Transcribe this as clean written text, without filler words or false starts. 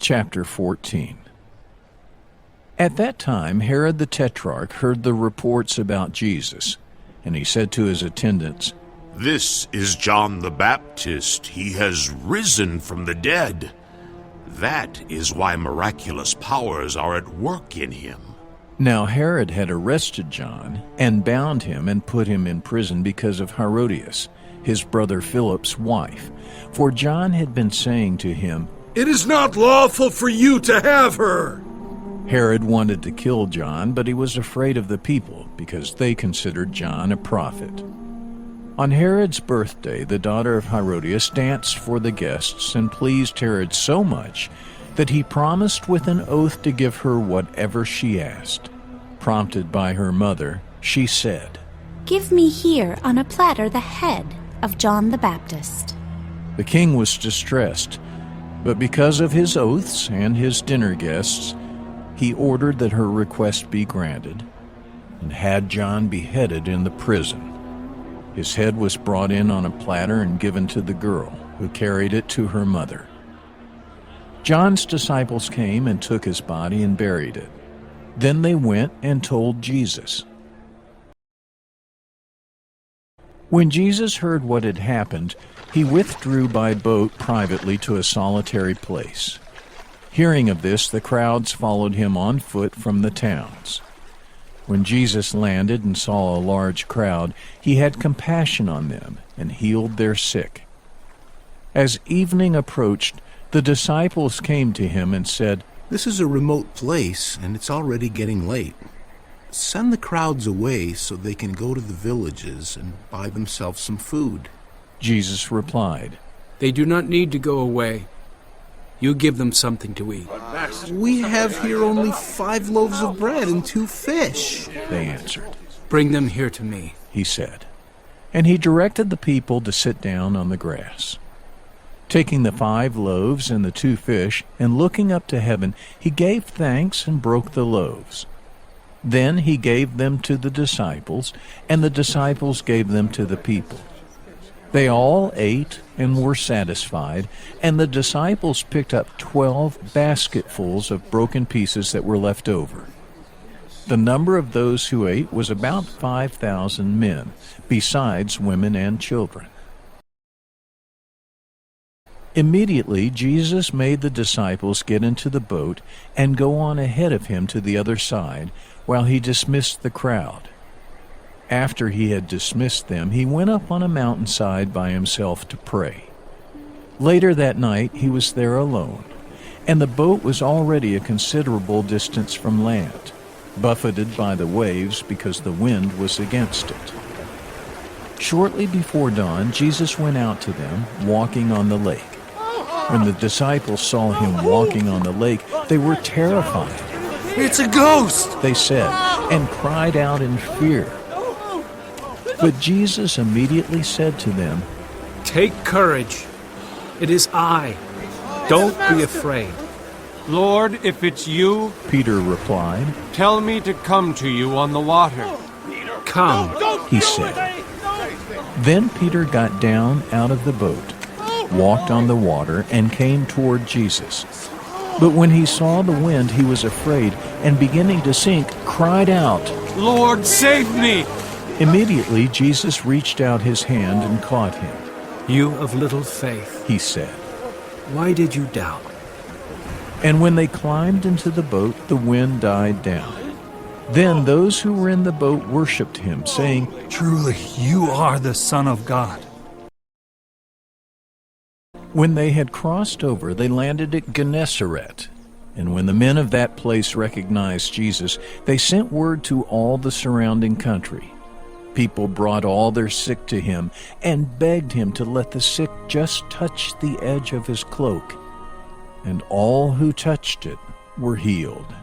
Chapter 14. At that time Herod the Tetrarch heard the reports about Jesus, and he said to his attendants, "This is John the Baptist. He has risen from the dead. That is why miraculous powers are at work in him." Now Herod had arrested John and bound him and put him in prison because of Herodias, his brother Philip's wife. For John had been saying to him, "It is not lawful for you to have her." Herod wanted to kill John, but he was afraid of the people because they considered John a prophet. On Herod's birthday, the daughter of Herodias danced for the guests and pleased Herod so much that he promised with an oath to give her whatever she asked. Prompted by her mother, she said, "Give me here on a platter the head of John the Baptist." The king was distressed, but because of his oaths and his dinner guests, he ordered that her request be granted and had John beheaded in the prison. His head was brought in on a platter and given to the girl, who carried it to her mother. John's disciples came and took his body and buried it. Then they went and told Jesus. When Jesus heard what had happened, he withdrew by boat privately to a solitary place. Hearing of this, the crowds followed him on foot from the towns. When Jesus landed and saw a large crowd, he had compassion on them and healed their sick. As evening approached, the disciples came to him and said, "This is a remote place, and it's already getting late. Send the crowds away so they can go to the villages and buy themselves some food." Jesus replied, "They do not need to go away. You give them something to eat." "We have here only 5 loaves of bread and 2 fish. They answered. "Bring them here to me," he said. And he directed the people to sit down on the grass. Taking the 5 loaves and the 2 fish, and looking up to heaven, he gave thanks and broke the loaves. Then he gave them to the disciples, and the disciples gave them to the people. They all ate and were satisfied, and the disciples picked up 12 basketfuls of broken pieces that were left over. The number of those who ate was about 5,000 men, besides women and children. Immediately Jesus made the disciples get into the boat and go on ahead of him to the other side, while he dismissed the crowd. After he had dismissed them, he went up on a mountainside by himself to pray. Later that night he was there alone, and the boat was already a considerable distance from land, buffeted by the waves because the wind was against it. Shortly before dawn, Jesus went out to them, walking on the lake. When the disciples saw him walking on the lake, they were terrified. "It's a ghost!" they said, and cried out in fear. But Jesus immediately said to them, "Take courage. It is I. Don't be afraid." "Lord, if it's you," Peter replied, "tell me to come to you on the water." "Come," he said. Then Peter got down out of the boat, walked on the water, and came toward Jesus. But when he saw the wind, he was afraid, and beginning to sink, cried out, "Lord, save me!" Immediately Jesus reached out his hand and caught him. "You of little faith, He said. why did you doubt?" And when they climbed into the boat, the wind died down. Then those who were in the boat worshipped him, saying, "Truly, you are the Son of God." When they had crossed over, they landed at Gennesaret. And when the men of that place recognized Jesus, they sent word to all the surrounding country. People brought all their sick to him and begged him to let the sick just touch the edge of his cloak. And all who touched it were healed.